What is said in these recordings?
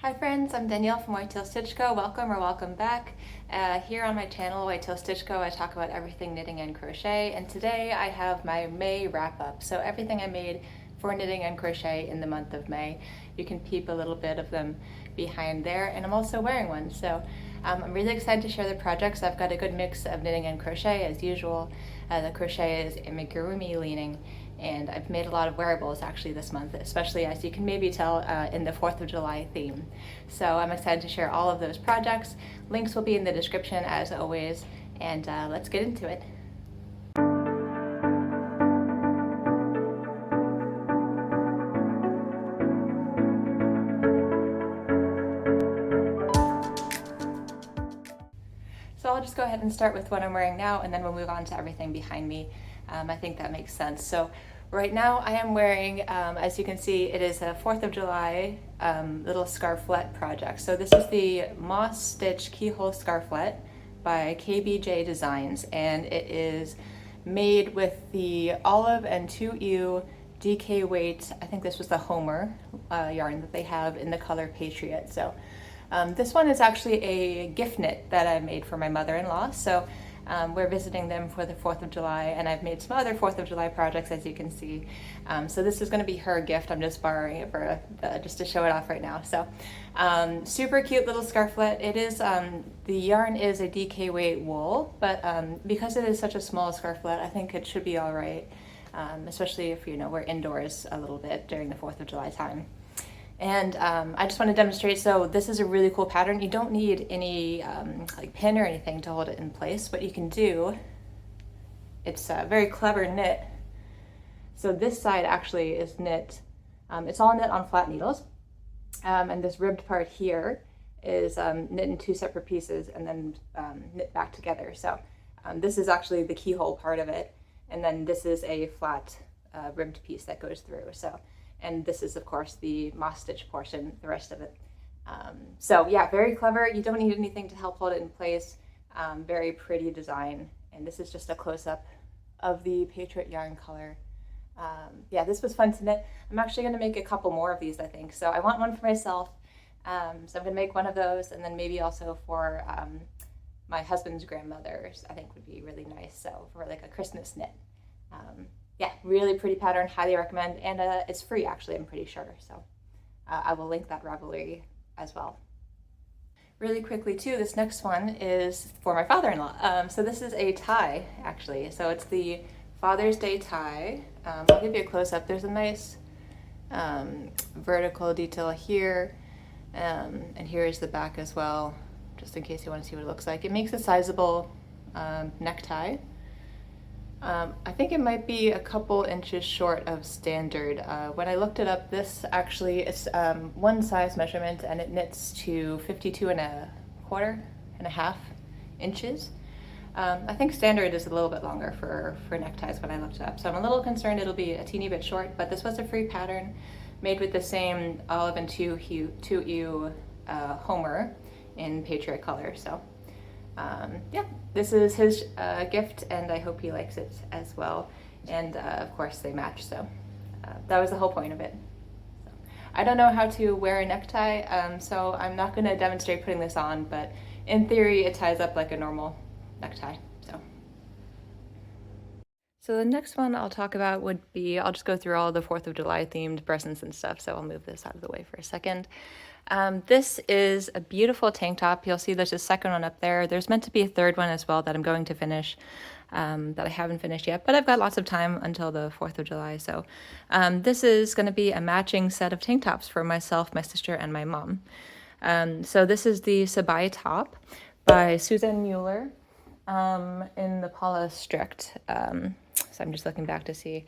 Hi friends, I'm Danielle from Whitetail Stitch Co. Welcome or welcome back. Here on my channel, Whitetail Stitch Co., I talk about everything knitting and crochet, and today I have my May wrap-up. So everything I made for knitting and crochet in the month of May. You can peep a little bit of them behind there, and I'm also wearing one. So I'm really excited to share the projects. I've got a good mix of knitting and crochet as usual. The crochet is amigurumi leaning, and I've made a lot of wearables actually this month, especially as you can maybe tell in the 4th of July theme. So I'm excited to share all of those projects. Links will be in the description as always, and let's get into it. So I'll just go ahead and start with what I'm wearing now, and then we'll move on to everything behind me. I think that makes sense. So right now I am wearing, as you can see, it is a 4th of July little scarflette project. So this is the Moss Stitch Keyhole Scarflette by KBJ Designs, and it is made with the olive and 2U DK weight. I think this was the Homer yarn that they have in the color Patriot. So this one is actually a gift knit that I made for my mother-in-law. So we're visiting them for the 4th of July, and I've made some other 4th of July projects, as you can see. So this is going to be her gift. I'm just borrowing it for just to show it off right now. So super cute little scarflet. It is the yarn is a DK weight wool, but because it is such a small scarflet, I think it should be all right, especially if we're indoors a little bit during the 4th of July time. And I just want to demonstrate, so this is a really cool pattern. You don't need any like pin or anything to hold it in place. What you can do, it's a very clever knit. So this side actually is knit, it's all knit on flat needles. And this ribbed part here is knit in 2 separate pieces and then knit back together. So this is actually the keyhole part of it. And then this is a flat ribbed piece that goes through. And this is, of course, the moss stitch portion, the rest of it. So yeah, very clever. You don't need anything to help hold it in place. Very pretty design. And this is just a close-up of the Patriot yarn color. Yeah, this was fun to knit. I'm actually going to make a couple more of these, I think. So I want one for myself. So I'm going to make one of those, and then maybe also for my husband's grandmother's, I think would be really nice. So for like a Christmas knit. Yeah, really pretty pattern, highly recommend, and it's free actually, I'm pretty sure, so I will link that Ravelry as well. Really quickly too, this next one is for my father-in-law. So this is a tie actually, so it's the Father's Day tie. I'll give you a close-up. There's a nice vertical detail here, and here is the back as well, just in case you want to see what it looks like. It makes a sizable necktie. I think it might be a couple inches short of standard. When I looked it up, this actually is one size measurement, and it knits to 52.25 inches. I think standard is a little bit longer for neckties when I looked it up. So I'm a little concerned it'll be a teeny bit short, but this was a free pattern made with the same olive and 2U Homer in Patriot color. So yeah, this is his gift, and I hope he likes it as well. And of course they match, so that was the whole point of it. So, I don't know how to wear a necktie, so I'm not going to demonstrate putting this on, but in theory it ties up like a normal necktie. So the next one I'll talk about would be, I'll just go through all the 4th of July themed presents and stuff, so I'll move this out of the way for a second. This is a beautiful tank top. You'll see there's a second one up there. There's meant to be a third one as well that I'm going to finish, that I haven't finished yet, but I've got lots of time until the 4th of July. So this is going to be a matching set of tank tops for myself, my sister, and my mom. So this is the SABAI top by Suzanne Mueller in the Paula Strict. So I'm just looking back to see.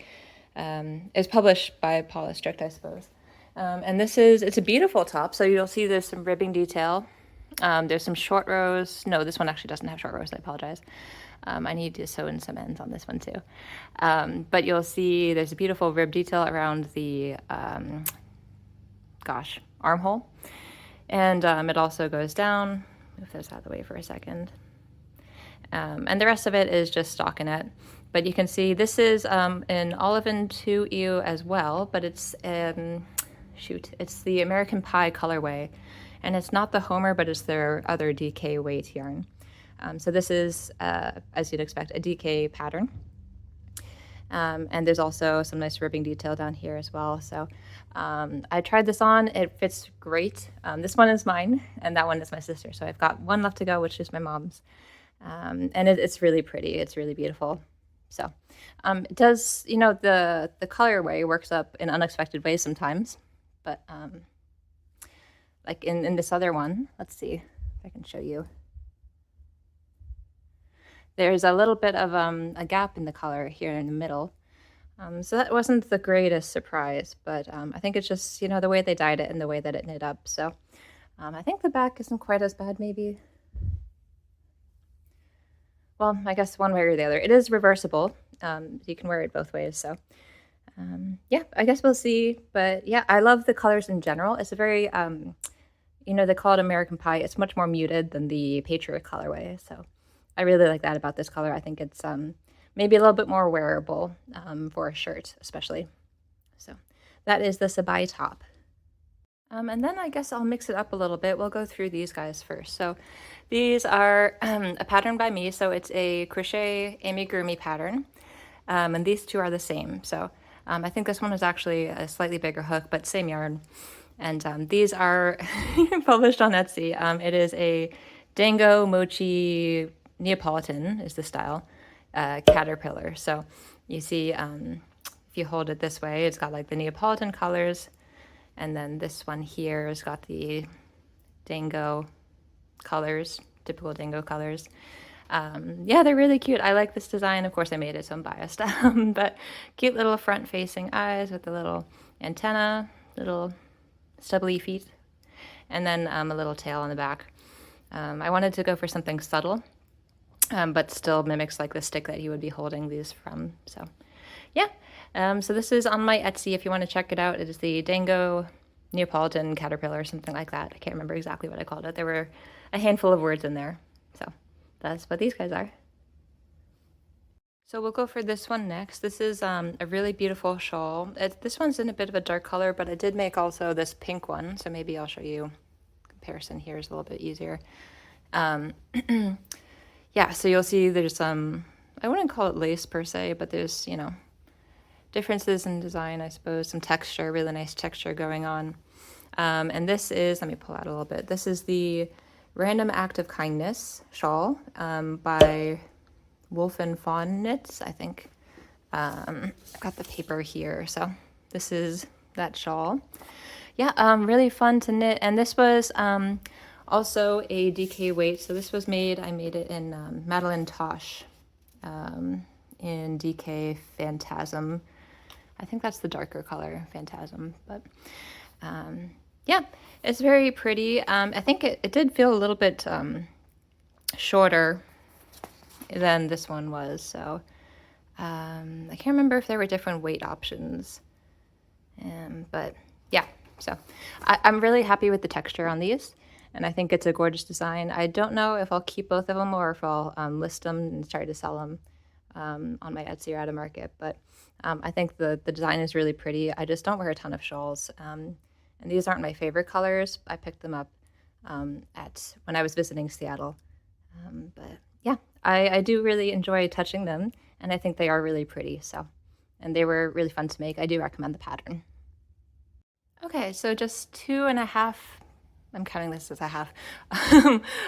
It's published by Paula Strict, I suppose. And it's a beautiful top. So you'll see there's some ribbing detail. There's some short rows. No, this one actually doesn't have short rows. I apologize. I need to sew in some ends on this one too. But you'll see there's a beautiful rib detail around the, armhole. And it also goes down. Move this out of the way for a second. And the rest of it is just stockinette. But you can see this is in olive and 2U as well, but it's it's the American Pie colorway, and it's not the Homer, but it's their other DK weight yarn. So this is, as you'd expect, a DK pattern. And there's also some nice ribbing detail down here as well. So I tried this on, it fits great. This one is mine, and that one is my sister. So I've got one left to go, which is my mom's. And it's really pretty, it's really beautiful. So it does, you know, the colorway works up in unexpected ways sometimes, but like in this other one, let's see if I can show you. There's a little bit of a gap in the color here in the middle. So that wasn't the greatest surprise, but I think it's just, you know, the way they dyed it and the way that it knit up. So I think the back isn't quite as bad, maybe. Well, I guess one way or the other. It is reversible. You can wear it both ways. So yeah, I guess we'll see. But yeah, I love the colors in general. It's a very, you know, they call it American Pie. It's much more muted than the Patriot colorway. So I really like that about this color. I think it's maybe a little bit more wearable for a shirt, especially. So that is the SABAI top. And then I guess I'll mix it up a little bit. We'll go through these guys first. So these are a pattern by me. So it's a crochet amigurumi pattern. And these two are the same. So I think this one is actually a slightly bigger hook, but same yarn. And these are published on Etsy. It is a Dango Mochi Neapolitan is the style, caterpillar. So you see, if you hold it this way, it's got like the Neapolitan colors, and then this one here has got the Dango colors, typical Dango colors. Yeah, they're really cute. I like this design. Of course, I made it, so I'm biased. But cute little front-facing eyes with the little antenna, little stubbly feet, and then a little tail on the back. I wanted to go for something subtle, but still mimics like the stick that he would be holding these from. So yeah, so this is on my Etsy if you want to check it out. It is the Dango Neapolitan caterpillar or something like that. I can't remember exactly what I called it. There were a handful of words in there. So that's what these guys are. So we'll go for this one next. This is a really beautiful shawl. This one's in a bit of a dark color, but I did make also this pink one. So maybe I'll show you. Comparison here is a little bit easier. Yeah, so you'll see there's some, I wouldn't call it lace per se, but there's, you know, differences in design, I suppose, some texture, really nice texture going on. And this is, let me pull out a little bit. This is the Random Act of Kindness shawl by Wolf and Fawn Knits, I think. I've got the paper here, so this is that shawl. Yeah, really fun to knit, and this was also a DK weight. So this was made, I made it in Madeline Tosh in DK Phantasm. I think that's the darker color, Phantasm, but yeah, it's very pretty. I think it did feel a little bit shorter than this one was, so I can't remember if there were different weight options, but yeah, so I'm really happy with the texture on these, and I think it's a gorgeous design. I don't know if I'll keep both of them or if I'll list them and start to sell them on my Etsy or at a market, but I think the design is really pretty. I just don't wear a ton of shawls, and these aren't my favorite colors. I picked them up when I was visiting Seattle, but yeah, I do really enjoy touching them, and I think they are really pretty, so, and they were really fun to make. I do recommend the pattern. Okay, so just 2.5, I'm counting this as a half.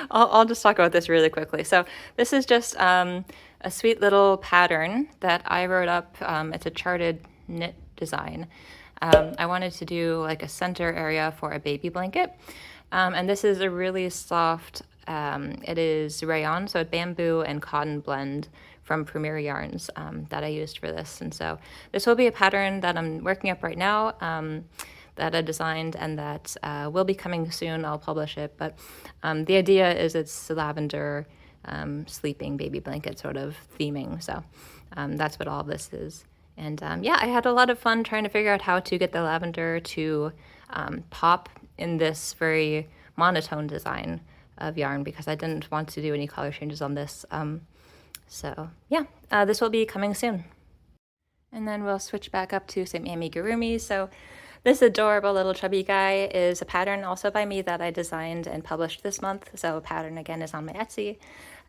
I'll just talk about this really quickly. So this is just a sweet little pattern that I wrote up. It's a charted knit design. I wanted to do like a center area for a baby blanket. And this is a really soft, it is rayon, so a bamboo and cotton blend from Premier Yarns that I used for this. And so this will be a pattern that I'm working up right now, that I designed, and that will be coming soon. I'll publish it, but the idea is it's lavender sleeping baby blanket sort of theming, so that's what all of this is. And yeah, I had a lot of fun trying to figure out how to get the lavender to pop in this very monotone design of yarn, because I didn't want to do any color changes on this. So yeah, this will be coming soon. And then we'll switch back up to some amigurumi. So This adorable little chubby guy is a pattern also by me that I designed and published this month. So pattern again is on my Etsy.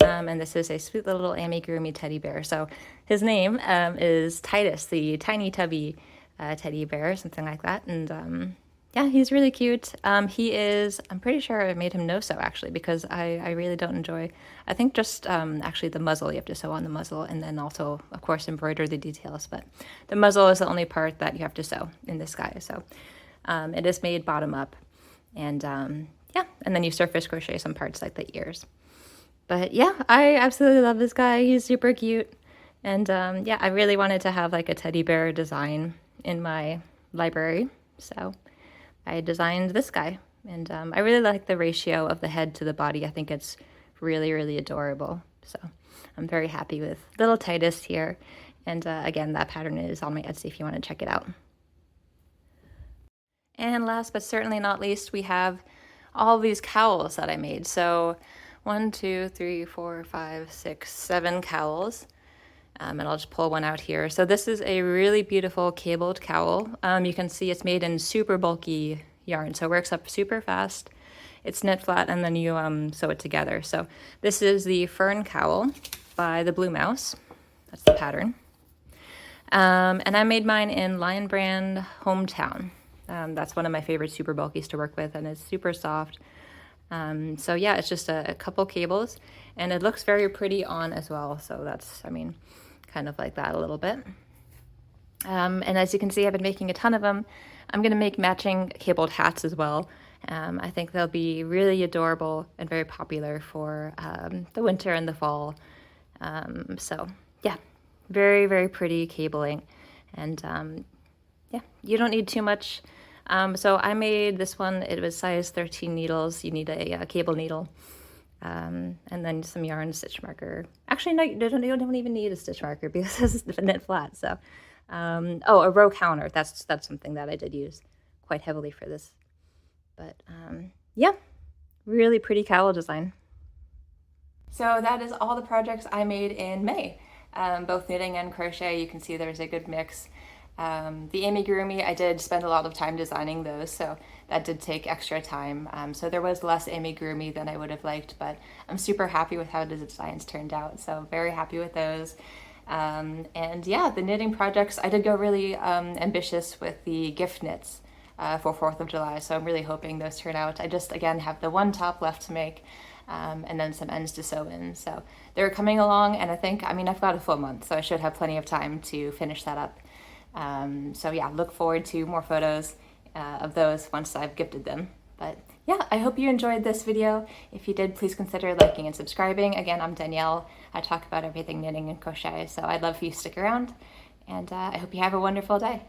And this is a sweet little amigurumi teddy bear. So his name is Titus, the tiny tubby teddy bear, something like that. And yeah, he's really cute. He is, I'm pretty sure I made him no sew actually, because I really don't enjoy, I think just actually the muzzle, you have to sew on the muzzle, and then also of course embroider the details, but the muzzle is the only part that you have to sew in this guy. So it is made bottom up, and yeah, and then you surface crochet some parts like the ears. But yeah, I absolutely love this guy. He's super cute. And yeah, I really wanted to have like a teddy bear design in my library, so I designed this guy, and I really like the ratio of the head to the body. I think it's really, really adorable. So I'm very happy with little Titus here. And again, that pattern is on my Etsy if you want to check it out. And last but certainly not least, we have all these cowls that I made. So 1, 2, 3, 4, 5, 6, 7 cowls. And I'll just pull one out here. So this is a really beautiful cabled cowl. You can see it's made in super bulky yarn, so it works up super fast. It's knit flat, and then you sew it together. So this is the Fern Cowl by the Blue Mouse. That's the pattern. And I made mine in Lion Brand Hometown. That's one of my favorite super bulkies to work with, and it's super soft. So yeah, it's just a couple cables, and it looks very pretty on as well. So that's, I mean, kind of like that a little bit. And as you can see, I've been making a ton of them. I'm going to make matching cabled hats as well. I think they'll be really adorable and very popular for the winter and the fall. So yeah, very, very pretty cabling. And yeah, you don't need too much. So I made this one, it was size 13 needles. You need a cable needle. And then some yarn, stitch marker. Actually, no, you don't even need a stitch marker because it's knit flat. So, oh, a row counter. That's something that I did use quite heavily for this. But yeah, really pretty cowl design. So that is all the projects I made in May, both knitting and crochet. You can see there's a good mix. The amigurumi, I did spend a lot of time designing those, so that did take extra time. So there was less amigurumi than I would have liked, but I'm super happy with how the designs turned out, so very happy with those. And yeah, the knitting projects, I did go really ambitious with the gift knits for 4th of July, so I'm really hoping those turn out. I just, again, have the one top left to make, and then some ends to sew in. So they're coming along, and I think, I mean, I've got a full month, so I should have plenty of time to finish that up. So yeah, look forward to more photos of those once I've gifted them. But yeah, I hope you enjoyed this video. If you did, please consider liking and subscribing. Again, I'm Danielle. I talk about everything knitting and crochet, so I'd love if you stick around, and I hope you have a wonderful day.